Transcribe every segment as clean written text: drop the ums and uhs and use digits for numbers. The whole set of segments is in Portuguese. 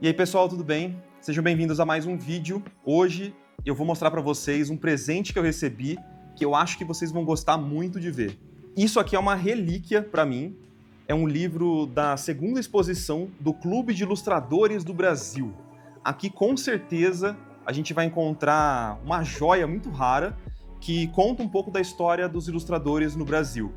E aí pessoal, tudo bem? Sejam bem-vindos a mais um vídeo. Hoje eu vou mostrar para vocês um presente que eu recebi que eu acho que vocês vão gostar muito de ver. Isso aqui é uma relíquia para mim, é um livro da segunda exposição do Clube de Ilustradores do Brasil. Aqui com certeza a gente vai encontrar uma joia muito rara que conta um pouco da história dos ilustradores no Brasil.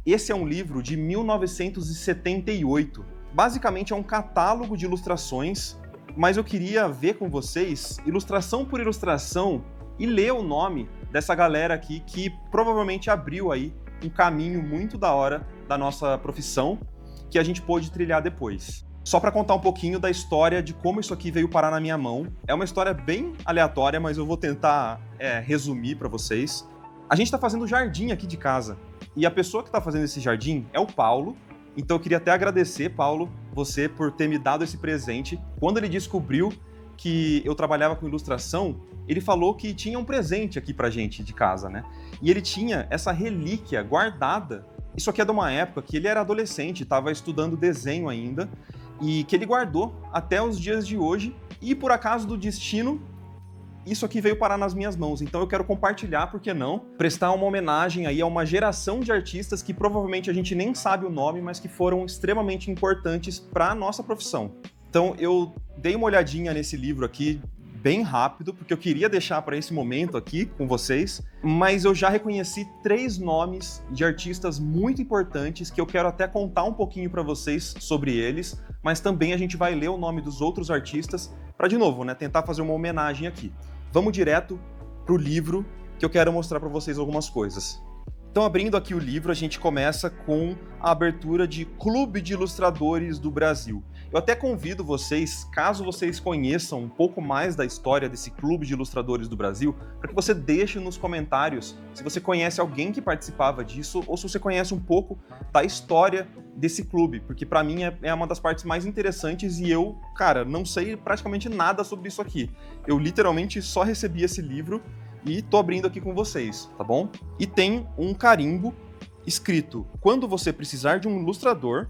Esse é um livro de 1978. Basicamente é um catálogo de ilustrações, mas eu queria ver com vocês, ilustração por ilustração, e ler o nome dessa galera aqui que provavelmente abriu aí um caminho muito da hora da nossa profissão, que a gente pôde trilhar depois. Só para contar um pouquinho da história de como isso aqui veio parar na minha mão. É uma história bem aleatória, mas eu vou tentar resumir para vocês. A gente está fazendo jardim aqui de casa, e a pessoa que está fazendo esse jardim é o Paulo. Então eu queria até agradecer, Paulo, você por ter me dado esse presente. Quando ele descobriu que eu trabalhava com ilustração, ele falou que tinha um presente aqui pra gente de casa, né? E ele tinha essa relíquia guardada. Isso aqui é de uma época que ele era adolescente, estava estudando desenho ainda, e que ele guardou até os dias de hoje, e por acaso do destino, isso aqui veio parar nas minhas mãos, então eu quero compartilhar, por que não? Prestar uma homenagem aí a uma geração de artistas que provavelmente a gente nem sabe o nome, mas que foram extremamente importantes para a nossa profissão. Então eu dei uma olhadinha nesse livro aqui bem rápido, porque eu queria deixar para esse momento aqui com vocês, mas eu já reconheci 3 nomes de artistas muito importantes que eu quero até contar um pouquinho para vocês sobre eles, mas também a gente vai ler o nome dos outros artistas para, de novo, né, tentar fazer uma homenagem aqui. Vamos direto pro livro, que eu quero mostrar para vocês algumas coisas. Então, abrindo aqui o livro, a gente começa com a abertura de Clube de Ilustradores do Brasil. Eu até convido vocês, caso vocês conheçam um pouco mais da história desse Clube de Ilustradores do Brasil, para que você deixe nos comentários se você conhece alguém que participava disso ou se você conhece um pouco da história desse clube, porque para mim é uma das partes mais interessantes e eu, cara, não sei praticamente nada sobre isso aqui. Eu literalmente só recebi esse livro e tô abrindo aqui com vocês, tá bom? E tem um carimbo escrito: quando você precisar de um ilustrador,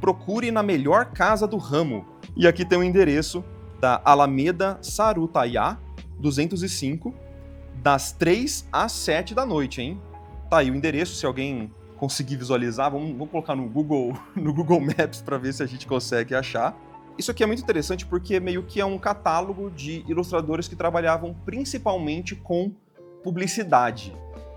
procure na melhor casa do ramo. E aqui tem o endereço da Alameda Sarutaiá, 205, das 3 às 7 da noite, hein? Tá aí o endereço, se alguém conseguir visualizar, vamos colocar no Google Maps para ver se a gente consegue achar. Isso aqui é muito interessante porque meio que é um catálogo de ilustradores que trabalhavam principalmente com publicidade.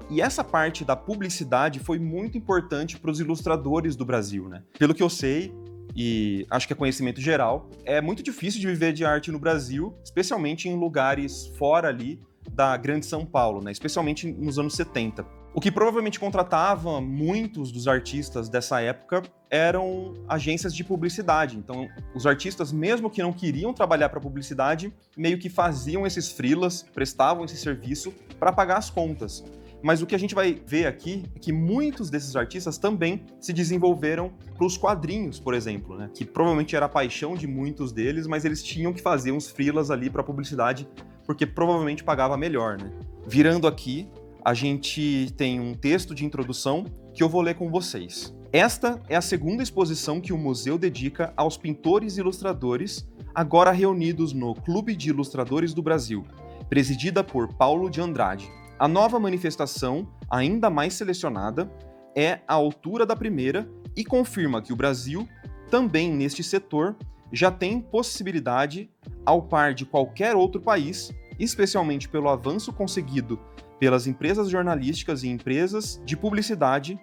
E essa parte da publicidade foi muito importante para os ilustradores do Brasil, né? Pelo que eu sei, e acho que é conhecimento geral, é muito difícil de viver de arte no Brasil, especialmente em lugares fora ali da Grande São Paulo, né? Especialmente nos anos 70. O que provavelmente contratava muitos dos artistas dessa época eram agências de publicidade. Então, os artistas, mesmo que não queriam trabalhar para publicidade, meio que faziam esses freelas, prestavam esse serviço para pagar as contas. Mas o que a gente vai ver aqui é que muitos desses artistas também se desenvolveram para os quadrinhos, por exemplo, né? Que provavelmente era a paixão de muitos deles, mas eles tinham que fazer uns freelas ali para publicidade, porque provavelmente pagava melhor, né? Virando aqui, a gente tem um texto de introdução que eu vou ler com vocês. Esta é a segunda exposição que o museu dedica aos pintores e ilustradores, agora reunidos no Clube de Ilustradores do Brasil, presidida por Paulo de Andrade. A nova manifestação, ainda mais selecionada, é à altura da primeira e confirma que o Brasil, também neste setor, já tem possibilidade, ao par de qualquer outro país, especialmente pelo avanço conseguido pelas empresas jornalísticas e empresas de publicidade,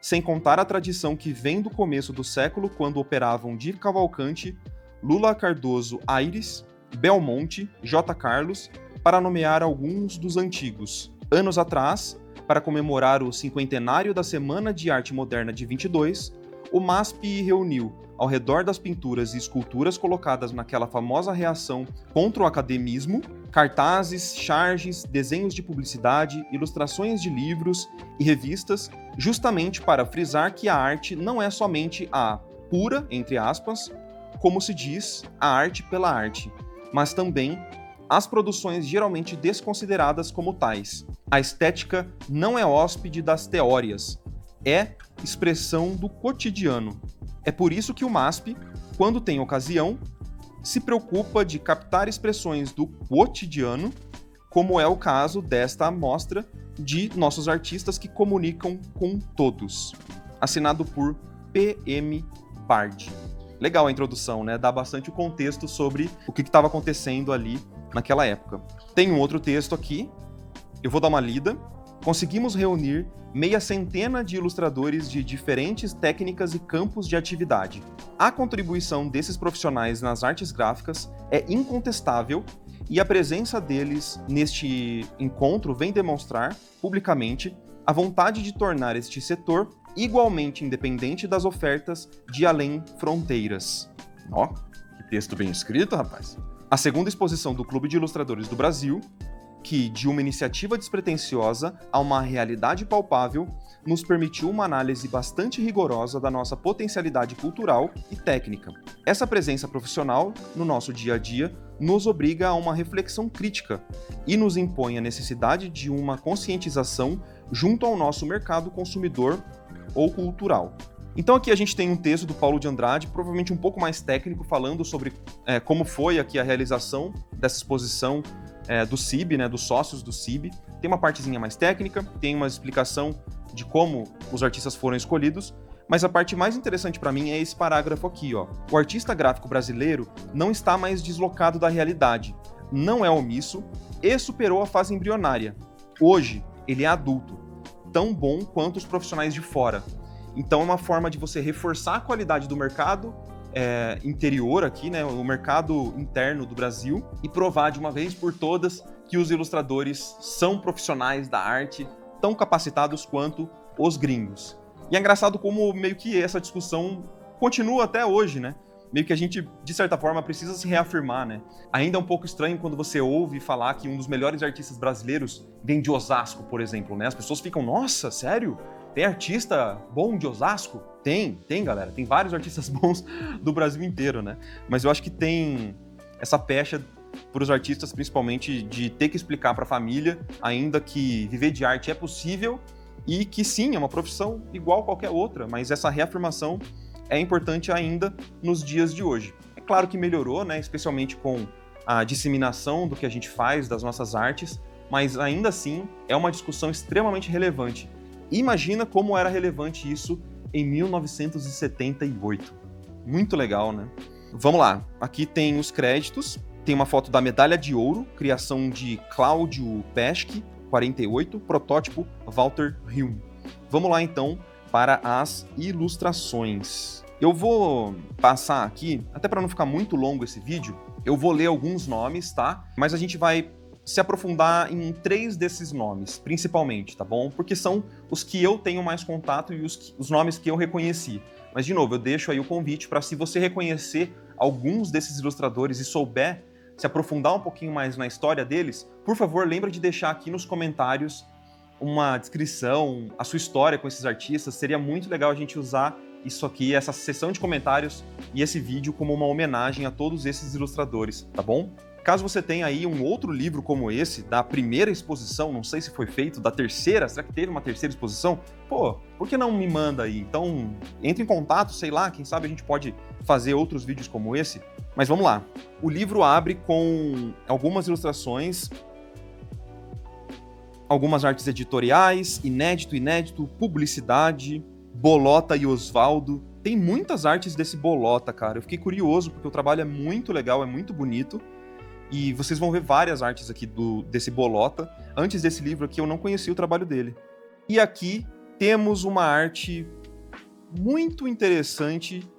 sem contar a tradição que vem do começo do século, quando operavam Di Cavalcanti, Lula Cardoso Aires, Belmonte, J. Carlos, para nomear alguns dos antigos. Anos atrás, para comemorar o cinquentenário da Semana de Arte Moderna de 22, o MASP reuniu, ao redor das pinturas e esculturas colocadas naquela famosa reação contra o academismo, cartazes, charges, desenhos de publicidade, ilustrações de livros e revistas, justamente para frisar que a arte não é somente a pura, entre aspas, como se diz, a arte pela arte, mas também as produções geralmente desconsideradas como tais. A estética não é hóspede das teorias, é expressão do cotidiano. É por isso que o MASP, quando tem ocasião, se preocupa de captar expressões do cotidiano, como é o caso desta amostra de nossos artistas que comunicam com todos, assinado por PM Bard. Legal a introdução, né? Dá bastante o contexto sobre o que estava acontecendo ali naquela época. Tem um outro texto aqui, eu vou dar uma lida. Conseguimos reunir meia centena de ilustradores de diferentes técnicas e campos de atividade. A contribuição desses profissionais nas artes gráficas é incontestável e a presença deles neste encontro vem demonstrar, publicamente, a vontade de tornar este setor igualmente independente das ofertas de além fronteiras. Ó, que texto bem escrito, rapaz. A segunda exposição do Clube de Ilustradores do Brasil, que, de uma iniciativa despretensiosa a uma realidade palpável, nos permitiu uma análise bastante rigorosa da nossa potencialidade cultural e técnica. Essa presença profissional, no nosso dia a dia, nos obriga a uma reflexão crítica e nos impõe a necessidade de uma conscientização junto ao nosso mercado consumidor ou cultural. Então aqui a gente tem um texto do Paulo de Andrade, provavelmente um pouco mais técnico, falando sobre como foi aqui a realização dessa exposição do CIB, né, dos sócios do CIB. Tem uma partezinha mais técnica, tem uma explicação de como os artistas foram escolhidos, mas a parte mais interessante para mim é esse parágrafo aqui, ó. O artista gráfico brasileiro não está mais deslocado da realidade, não é omisso e superou a fase embrionária. Hoje, ele é adulto, tão bom quanto os profissionais de fora. Então é uma forma de você reforçar a qualidade do mercado interior aqui, né, o mercado interno do Brasil, e provar de uma vez por todas que os ilustradores são profissionais da arte, tão capacitados quanto os gringos. E é engraçado como meio que essa discussão continua até hoje, né? Meio que a gente, de certa forma, precisa se reafirmar, né? Ainda é um pouco estranho quando você ouve falar que um dos melhores artistas brasileiros vem de Osasco, por exemplo, né? As pessoas ficam, nossa, sério? Tem artista bom de Osasco? Tem, galera. Tem vários artistas bons do Brasil inteiro, né? Mas eu acho que tem essa pecha para os artistas, principalmente, de ter que explicar para a família, ainda que viver de arte é possível e que sim, é uma profissão igual a qualquer outra, mas essa reafirmação é importante ainda nos dias de hoje. É claro que melhorou, né? Especialmente com a disseminação do que a gente faz, das nossas artes, mas ainda assim é uma discussão extremamente relevante. Imagina como era relevante isso em 1978. Muito legal, né? Vamos lá. Aqui tem os créditos. Tem uma foto da medalha de ouro, criação de Cláudio Pesce, 48, protótipo Walter Hilm. Vamos lá, então, para as ilustrações. Eu vou passar aqui, até para não ficar muito longo esse vídeo, eu vou ler alguns nomes, tá? Mas a gente vai se aprofundar em 3 desses nomes, principalmente, tá bom? Porque são os que eu tenho mais contato e os nomes que eu reconheci. Mas, de novo, eu deixo aí o convite para, se você reconhecer alguns desses ilustradores e souber se aprofundar um pouquinho mais na história deles, por favor, lembra de deixar aqui nos comentários uma descrição, a sua história com esses artistas. Seria muito legal a gente usar isso aqui, essa seção de comentários e esse vídeo como uma homenagem a todos esses ilustradores, tá bom? Caso você tenha aí um outro livro como esse, da primeira exposição, não sei se foi feito, da terceira, será que teve uma terceira exposição? Pô, por que não me manda aí? Então, entre em contato, sei lá, quem sabe a gente pode fazer outros vídeos como esse. Mas vamos lá. O livro abre com algumas ilustrações, algumas artes editoriais, inédito, publicidade, Bolota e Osvaldo. Tem muitas artes desse Bolota, cara. Eu fiquei curioso porque o trabalho é muito legal, é muito bonito. E vocês vão ver várias artes aqui desse Bolota. Antes desse livro aqui eu não conhecia o trabalho dele. E aqui temos uma arte muito interessante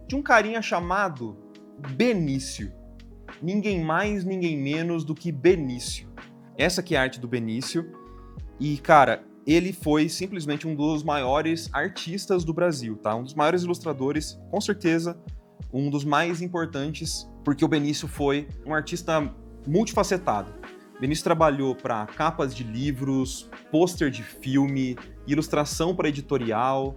de um carinha chamado Benício. Ninguém mais, ninguém menos do que Benício. Essa aqui é a arte do Benício. E, cara, ele foi simplesmente um dos maiores artistas do Brasil, tá? Um dos maiores ilustradores, com certeza, um dos mais importantes, porque o Benício foi um artista multifacetado. Benício trabalhou para capas de livros, pôster de filme, ilustração para editorial.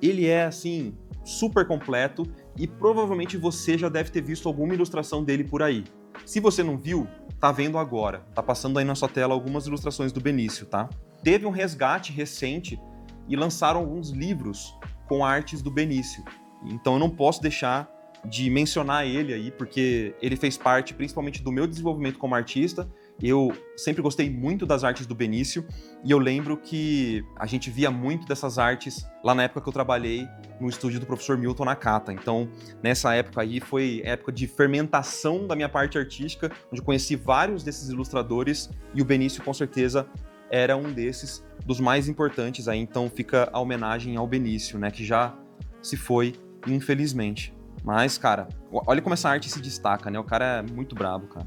Ele é, assim, super completo e provavelmente você já deve ter visto alguma ilustração dele por aí. Se você não viu, tá vendo agora. Tá passando aí na sua tela algumas ilustrações do Benício, tá? Teve um resgate recente e lançaram alguns livros com artes do Benício. Então eu não posso deixar de mencionar ele aí, porque ele fez parte principalmente do meu desenvolvimento como artista. Eu sempre gostei muito das artes do Benício, e eu lembro que a gente via muito dessas artes lá na época que eu trabalhei no estúdio do professor Milton Nakata. Então, nessa época aí, foi época de fermentação da minha parte artística, onde eu conheci vários desses ilustradores, e o Benício, com certeza, era um desses, dos mais importantes aí. Então, fica a homenagem ao Benício, né, que já se foi, infelizmente. Mas, cara, olha como essa arte se destaca, né? O cara é muito brabo, cara.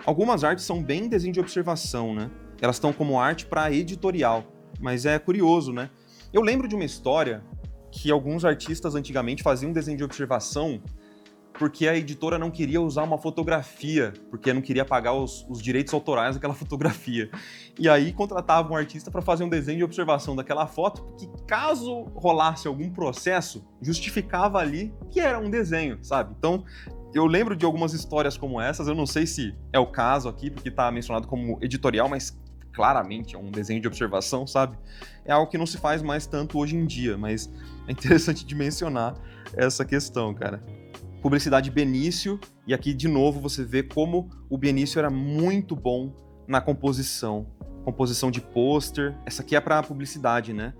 Algumas artes são bem desenho de observação, né? Elas estão como arte para editorial, mas é curioso, né? Eu lembro de uma história que alguns artistas antigamente faziam desenho de observação porque a editora não queria usar uma fotografia, porque não queria pagar os direitos autorais daquela fotografia. E aí contratava um artista para fazer um desenho de observação daquela foto, que caso rolasse algum processo, justificava ali que era um desenho, sabe? Então, eu lembro de algumas histórias como essas, eu não sei se é o caso aqui, porque está mencionado como editorial, mas claramente é um desenho de observação, sabe? É algo que não se faz mais tanto hoje em dia, mas é interessante de mencionar essa questão, cara. Publicidade Benício, e aqui de novo você vê como o Benício era muito bom na composição de pôster. Essa aqui é para publicidade, né?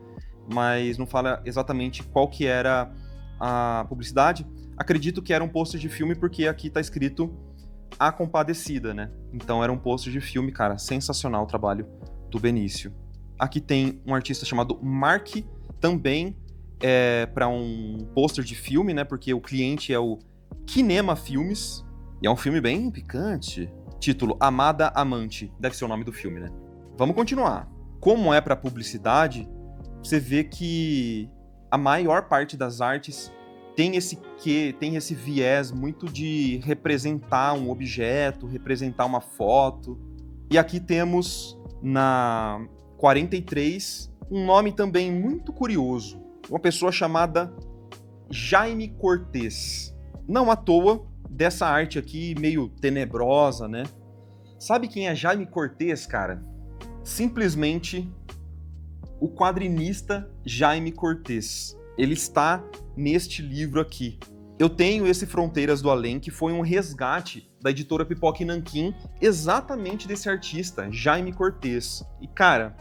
Mas não fala exatamente qual que era a publicidade. Acredito que era um pôster de filme, porque aqui tá escrito A Compadecida, né? Então era um pôster de filme, cara, sensacional o trabalho do Benício. Aqui tem um artista chamado Mark, também para um pôster de filme, né? Porque o cliente é o Kinema Filmes, e é um filme bem picante. Título Amada Amante, deve ser o nome do filme, né? Vamos continuar. Como é para publicidade, você vê que a maior parte das artes tem esse viés muito de representar um objeto, representar uma foto. E aqui temos, na 43, um nome também muito curioso. Uma pessoa chamada Jaime Cortez. Não à toa, dessa arte aqui meio tenebrosa, né? Sabe quem é Jaime Cortez, cara? Simplesmente o quadrinista Jaime Cortez. Ele está neste livro aqui. Eu tenho esse Fronteiras do Além, que foi um resgate da editora Pipoca e Nanquim, exatamente desse artista, Jaime Cortez. E, cara,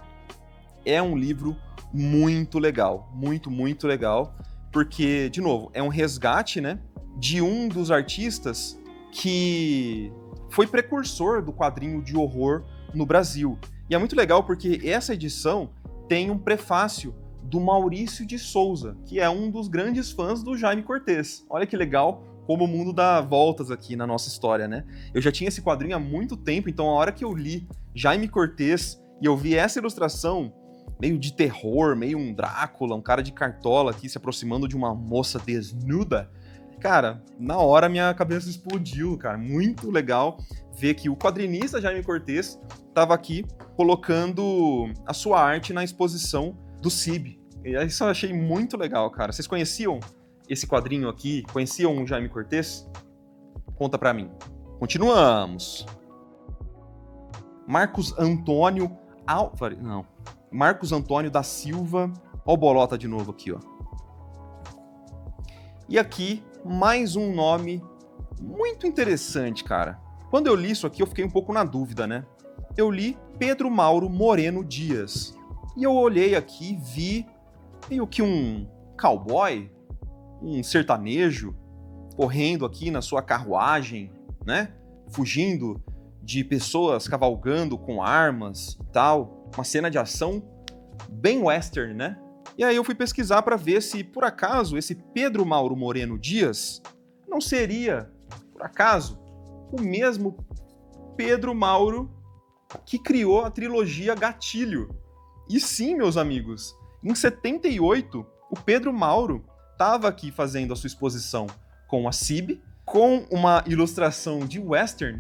é um livro muito legal, muito, muito legal, porque, de novo, é um resgate, né, de um dos artistas que foi precursor do quadrinho de horror no Brasil. E é muito legal porque essa edição tem um prefácio do Maurício de Souza, que é um dos grandes fãs do Jaime Cortez. Olha que legal como o mundo dá voltas aqui na nossa história, né? Eu já tinha esse quadrinho há muito tempo, então a hora que eu li Jaime Cortez e eu vi essa ilustração meio de terror, meio um Drácula, um cara de cartola aqui se aproximando de uma moça desnuda, cara, na hora minha cabeça explodiu, cara. Muito legal ver que o quadrinista Jaime Cortez estava aqui colocando a sua arte na exposição do CIB. E isso eu achei muito legal, cara. Vocês conheciam esse quadrinho aqui? Conheciam o Jaime Cortez? Conta pra mim. Continuamos. Marcos Antônio Álvares... Não. Marcos Antônio da Silva. Ó o Bolota de novo aqui, ó. E aqui, mais um nome muito interessante, cara. Quando eu li isso aqui, eu fiquei um pouco na dúvida, né? Eu li Pedro Mauro Moreno Dias. E eu olhei aqui e vi meio que um cowboy, um sertanejo, correndo aqui na sua carruagem, né? Fugindo de pessoas cavalgando com armas e tal. Uma cena de ação bem western, né? E aí eu fui pesquisar para ver se, por acaso, esse Pedro Mauro Moreno Dias não seria, por acaso, o mesmo Pedro Mauro que criou a trilogia Gatilho. E sim, meus amigos, em 78, o Pedro Mauro estava aqui fazendo a sua exposição com a CIB, com uma ilustração de western,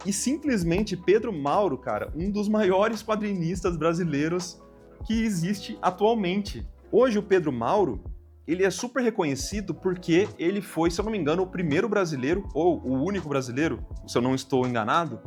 e simplesmente Pedro Mauro, cara, um dos maiores quadrinistas brasileiros que existe atualmente. Hoje o Pedro Mauro, ele é super reconhecido porque ele foi, se eu não me engano, o primeiro brasileiro, ou o único brasileiro, se eu não estou enganado,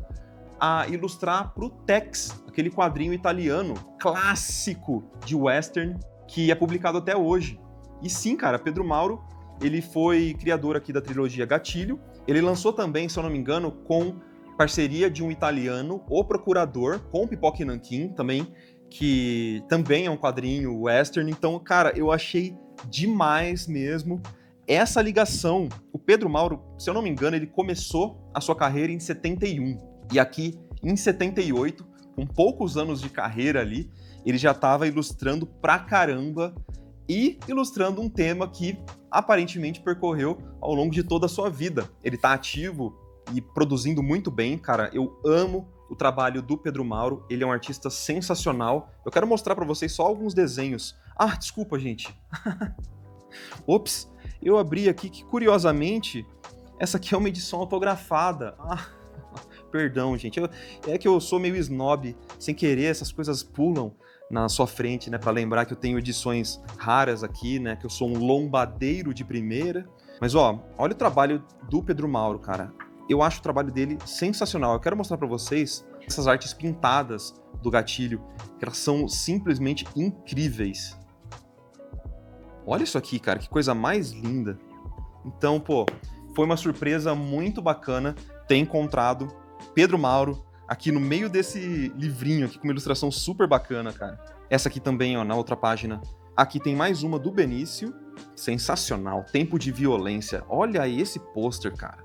a ilustrar pro Tex, aquele quadrinho italiano clássico de western que é publicado até hoje. E sim, cara, Pedro Mauro, ele foi criador aqui da trilogia Gatilho. Ele lançou também, se eu não me engano, com parceria de um italiano, O Procurador, com Pipoca e Nanquim também, que também é um quadrinho western. Então, cara, eu achei demais mesmo essa ligação. O Pedro Mauro, se eu não me engano, ele começou a sua carreira em 71. E aqui, em 78, com poucos anos de carreira ali, ele já estava ilustrando pra caramba e ilustrando um tema que aparentemente percorreu ao longo de toda a sua vida. Ele tá ativo e produzindo muito bem, cara. Eu amo o trabalho do Pedro Mauro, ele é um artista sensacional. Eu quero mostrar pra vocês só alguns desenhos. Ah, desculpa, gente. Ops, eu abri aqui que, curiosamente, essa aqui é uma edição autografada. Ah, perdão, gente. É que eu sou meio snob, sem querer, essas coisas pulam na sua frente, né, para lembrar que eu tenho edições raras aqui, né, que eu sou um lombadeiro de primeira. Mas, ó, olha o trabalho do Pedro Mauro, cara. Eu acho o trabalho dele sensacional. Eu quero mostrar para vocês essas artes pintadas do Gatilho, que elas são simplesmente incríveis. Olha isso aqui, cara, que coisa mais linda. Então, pô, foi uma surpresa muito bacana ter encontrado Pedro Mauro aqui no meio desse livrinho aqui, com uma ilustração super bacana, cara. Essa aqui também, ó, na outra página. Aqui tem mais uma do Benício. Sensacional. Tempo de Violência. Olha esse pôster, cara.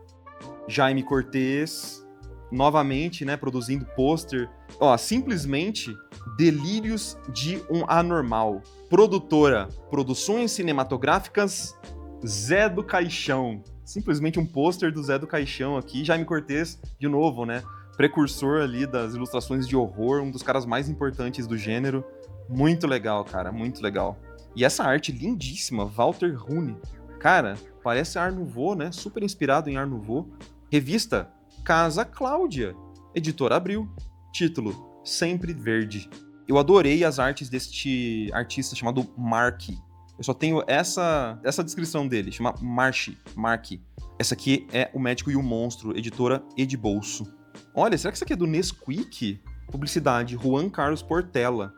Jaime Cortez, novamente, né, produzindo pôster. Ó, simplesmente Delírios de um Anormal. Produtora, Produções Cinematográficas Zé do Caixão. Simplesmente um pôster do Zé do Caixão aqui. Jaime Cortez, de novo, né? Precursor ali das ilustrações de horror, um dos caras mais importantes do gênero. Muito legal, cara, muito legal. E essa arte lindíssima, Walter Rune. Cara, parece Art Nouveau, né? Super inspirado em Art Nouveau. Revista Casa Cláudia, editora Abril. Título, Sempre Verde. Eu adorei as artes deste artista chamado Mark. Eu só tenho essa descrição dele, chama Mark. Essa aqui é O Médico e o Monstro, editora Edbolso. Olha, será que isso aqui é do Nesquik? Publicidade, Juan Carlos Portela.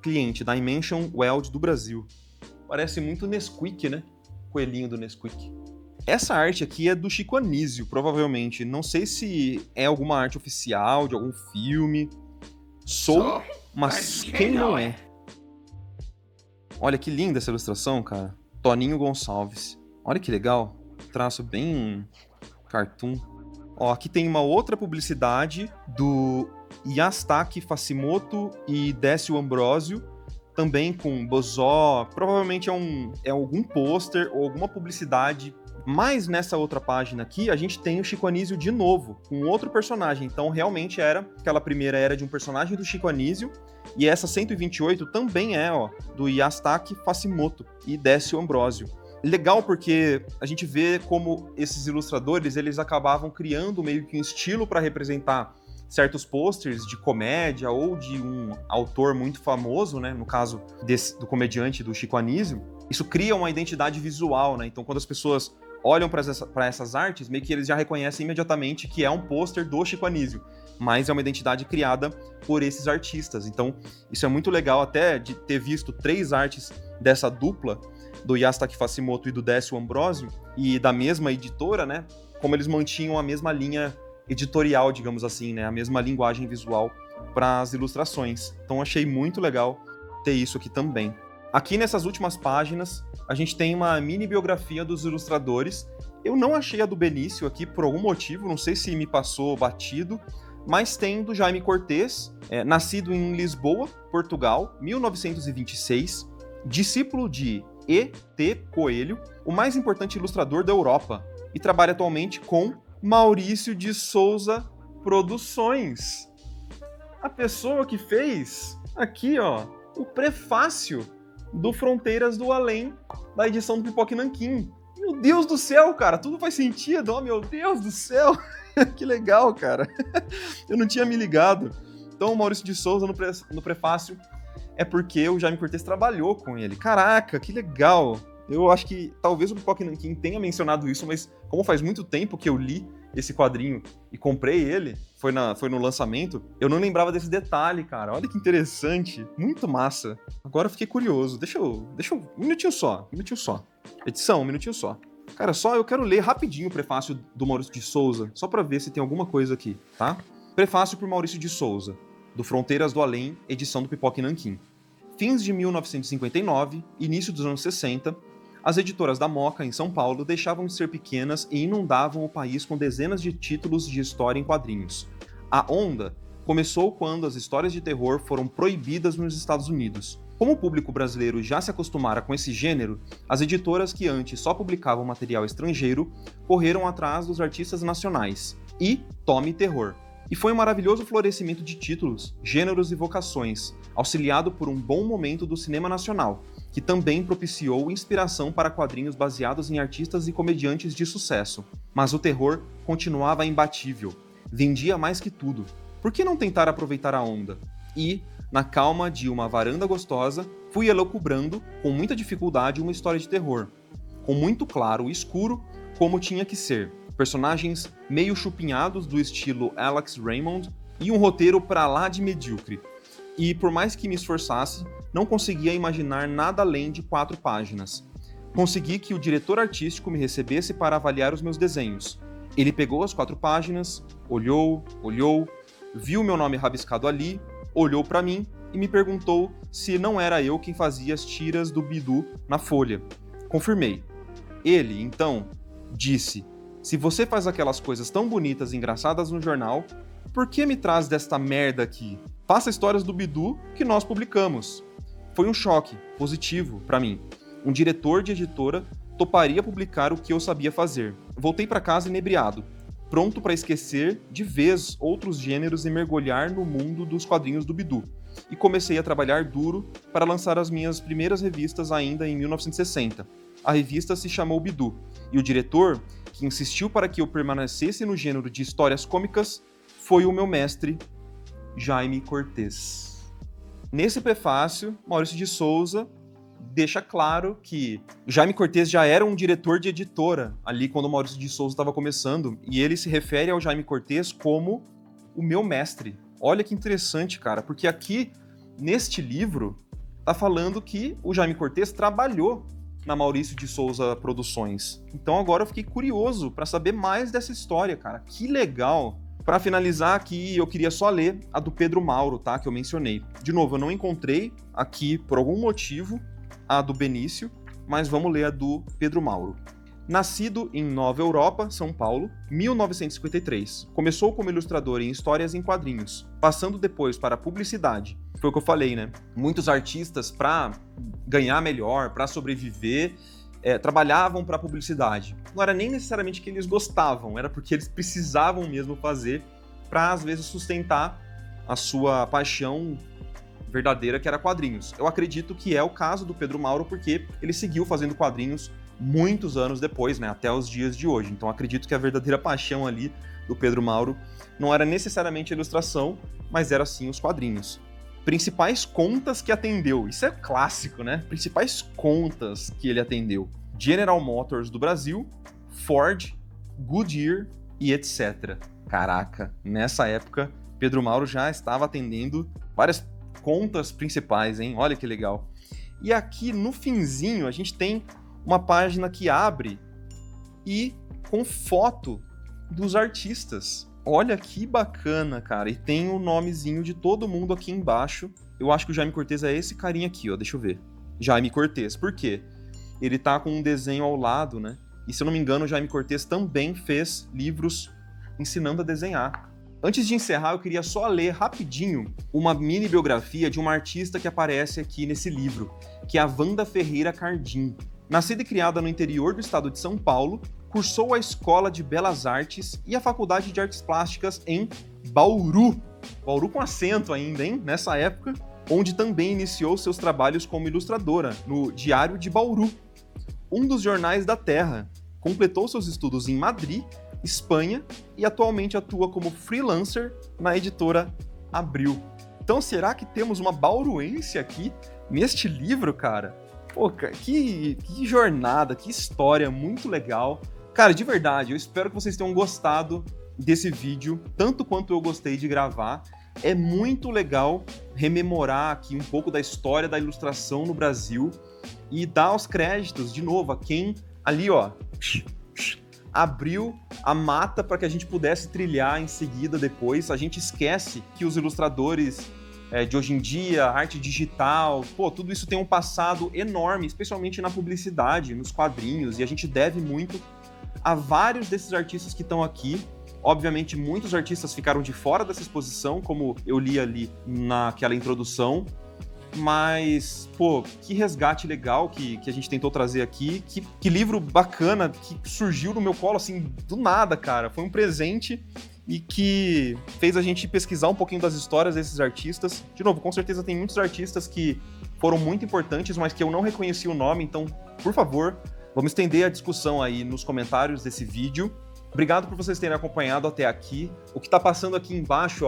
Cliente, Dimension Weld do Brasil. Parece muito Nesquik, né? Coelhinho do Nesquik. Essa arte aqui é do Chico Anísio, provavelmente. Não sei se é alguma arte oficial, de algum filme. Mas quem não é? Olha que linda essa ilustração, cara. Toninho Gonçalves. Olha que legal. Traço bem cartoon. Ó, aqui tem uma outra publicidade do Yastaki Fasimoto e Décio Ambrosio, também com Bozó. Provavelmente é algum pôster ou alguma publicidade. Mas nessa outra página aqui, a gente tem o Chico Anísio de novo, com outro personagem. Então, realmente aquela primeira era de um personagem do Chico Anísio, e essa 128 também é, ó, do Yastaki Fasimoto e Décio Ambrosio. Legal porque a gente vê como esses ilustradores, eles acabavam criando meio que um estilo para representar certos posters de comédia ou de um autor muito famoso, né? No caso do comediante do Chico Anísio. Isso cria uma identidade visual, né? Então, quando as pessoas olham para essas artes, meio que eles já reconhecem imediatamente que é um pôster do Chico Anísio, mas é uma identidade criada por esses artistas. Então, isso é muito legal até de ter visto 3 artes dessa dupla, do Yastaki Fasimoto e do Décio Ambrosio, e da mesma editora, né? Como eles mantinham a mesma linha editorial, digamos assim, né? A mesma linguagem visual para as ilustrações. Então, achei muito legal ter isso aqui também. Aqui nessas últimas páginas, a gente tem uma mini biografia dos ilustradores. Eu não achei a do Benício aqui por algum motivo, não sei se me passou batido, mas tem do Jaime Cortez, nascido em Lisboa, Portugal, 1926, discípulo de E.T. Coelho, o mais importante ilustrador da Europa, e trabalha atualmente com Maurício de Souza Produções. A pessoa que fez aqui, ó, o prefácio do Fronteiras do Além, da edição do Pipoca e Nanquim. Meu Deus do céu, cara, tudo faz sentido. Oh, meu Deus do céu. Que legal, cara. Eu não tinha me ligado. Então, o Maurício de Souza, no prefácio, é porque o Jaime Cortez trabalhou com ele. Caraca, que legal. Eu acho que talvez o Pipoca e Nanquim tenha mencionado isso, mas como faz muito tempo que eu li esse quadrinho e comprei ele, foi no lançamento, eu não lembrava desse detalhe, cara. Olha que interessante, muito massa. Agora eu fiquei curioso. Deixa eu um minutinho só. Edição, um minutinho só. Cara, eu quero ler rapidinho o prefácio do Maurício de Souza, só para ver se tem alguma coisa aqui, tá? Prefácio por Maurício de Souza, do Fronteiras do Além, edição do Pipoca e Nanquim. Fins de 1959, início dos anos 60, as editoras da Moca, em São Paulo, deixavam de ser pequenas e inundavam o país com dezenas de títulos de história em quadrinhos. A onda começou quando as histórias de terror foram proibidas nos Estados Unidos. Como o público brasileiro já se acostumara com esse gênero, as editoras que antes só publicavam material estrangeiro correram atrás dos artistas nacionais e Tome Terror. E foi um maravilhoso florescimento de títulos, gêneros e vocações, auxiliado por um bom momento do cinema nacional, que também propiciou inspiração para quadrinhos baseados em artistas e comediantes de sucesso. Mas o terror continuava imbatível, vendia mais que tudo. Por que não tentar aproveitar a onda? E, na calma de uma varanda gostosa, fui elucubrando, com muita dificuldade, uma história de terror, com muito claro e escuro como tinha que ser. Personagens meio chupinhados do estilo Alex Raymond e um roteiro pra lá de medíocre. E por mais que me esforçasse, não conseguia imaginar nada além de 4 páginas. Consegui que o diretor artístico me recebesse para avaliar os meus desenhos. Ele pegou as 4 páginas, olhou, viu meu nome rabiscado ali, olhou pra mim e me perguntou se não era eu quem fazia as tiras do Bidu na Folha. Confirmei. Ele, então, disse: "Se você faz aquelas coisas tão bonitas e engraçadas no jornal, por que me traz desta merda aqui? Faça histórias do Bidu que nós publicamos." Foi um choque positivo pra mim. Um diretor de editora toparia publicar o que eu sabia fazer. Voltei pra casa inebriado, pronto para esquecer de vez outros gêneros e mergulhar no mundo dos quadrinhos do Bidu. E comecei a trabalhar duro para lançar as minhas primeiras revistas ainda em 1960. A revista se chamou Bidu, e o diretor, que insistiu para que eu permanecesse no gênero de histórias cômicas, foi o meu mestre, Jaime Cortez. Nesse prefácio, Maurício de Souza deixa claro que Jaime Cortez já era um diretor de editora ali quando o Maurício de Souza estava começando, e ele se refere ao Jaime Cortez como o meu mestre. Olha que interessante, cara, porque aqui, neste livro, tá falando que o Jaime Cortez trabalhou na Maurício de Souza Produções. Então agora eu fiquei curioso para saber mais dessa história, cara. Que legal! Para finalizar aqui, eu queria só ler a do Pedro Mauro, tá? Que eu mencionei. De novo, eu não encontrei aqui, por algum motivo, a do Benício, mas vamos ler a do Pedro Mauro. Nascido em Nova Europa, São Paulo, 1953. Começou como ilustrador em histórias em quadrinhos, passando depois para a publicidade. Foi o que eu falei, né? Muitos artistas, para ganhar melhor, para sobreviver, trabalhavam para a publicidade. Não era nem necessariamente que eles gostavam, era porque eles precisavam mesmo fazer para, às vezes, sustentar a sua paixão verdadeira, que era quadrinhos. Eu acredito que é o caso do Pedro Mauro, porque ele seguiu fazendo quadrinhos muitos anos depois, né, até os dias de hoje. Então acredito que a verdadeira paixão ali do Pedro Mauro não era necessariamente a ilustração, mas era sim os quadrinhos. Principais contas que atendeu, isso é clássico, né? Principais contas que ele atendeu: General Motors do Brasil, Ford, Goodyear e etc. Caraca, nessa época, Pedro Mauro já estava atendendo várias contas principais, hein? Olha que legal. E aqui no finzinho a gente tem uma página que abre e com foto dos artistas. Olha que bacana, cara. E tem o nomezinho de todo mundo aqui embaixo. Eu acho que o Jaime Cortez é esse carinha aqui, ó. Deixa eu ver. Jaime Cortez. Por quê? Ele tá com um desenho ao lado, né? E se eu não me engano, o Jaime Cortez também fez livros ensinando a desenhar. Antes de encerrar, eu queria só ler rapidinho uma mini biografia de uma artista que aparece aqui nesse livro, que é a Wanda Ferreira Cardim. Nascida e criada no interior do estado de São Paulo, cursou a Escola de Belas Artes e a Faculdade de Artes Plásticas em Bauru. Bauru com acento ainda, hein? Nessa época, onde também iniciou seus trabalhos como ilustradora no Diário de Bauru, um dos jornais da terra. Completou seus estudos em Madrid, Espanha, e atualmente atua como freelancer na editora Abril. Então, será que temos uma bauruense aqui neste livro, cara? Pô, que jornada, que história muito legal. Cara, de verdade, eu espero que vocês tenham gostado desse vídeo, tanto quanto eu gostei de gravar. É muito legal rememorar aqui um pouco da história da ilustração no Brasil e dar os créditos, de novo, a quem ali, ó, abriu a mata para que a gente pudesse trilhar em seguida depois. A gente esquece que os ilustradores de hoje em dia, arte digital, tudo isso tem um passado enorme, especialmente na publicidade, nos quadrinhos, e a gente deve muito a vários desses artistas que estão aqui. Obviamente, muitos artistas ficaram de fora dessa exposição, como eu li ali naquela introdução, mas, que resgate legal que a gente tentou trazer aqui, que livro bacana que surgiu no meu colo, assim, do nada, cara. Foi um presente e que fez a gente pesquisar um pouquinho das histórias desses artistas. De novo, com certeza tem muitos artistas que foram muito importantes, mas que eu não reconheci o nome, então, por favor, vamos estender a discussão aí nos comentários desse vídeo. Obrigado por vocês terem acompanhado até aqui. O que está passando aqui embaixo,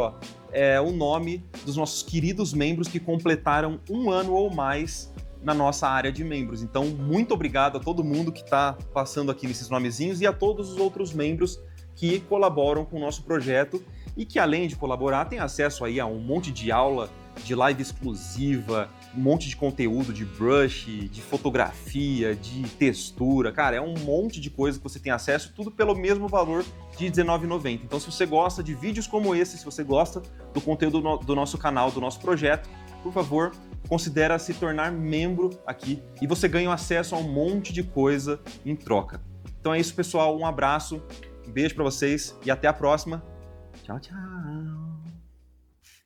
é o nome dos nossos queridos membros que completaram 1 ano ou mais na nossa área de membros. Então, muito obrigado a todo mundo que está passando aqui nesses nomezinhos e a todos os outros membros que colaboram com o nosso projeto e que, além de colaborar, tem acesso aí a um monte de aula, de live exclusiva, um monte de conteúdo de brush, de fotografia, de textura. Cara, é um monte de coisa que você tem acesso, tudo pelo mesmo valor de R$19,90. Então, se você gosta de vídeos como esse, se você gosta do conteúdo do nosso canal, do nosso projeto, por favor, considere se tornar membro aqui e você ganha acesso a um monte de coisa em troca. Então é isso, pessoal. Um abraço, um beijo pra vocês e até a próxima. Tchau, tchau!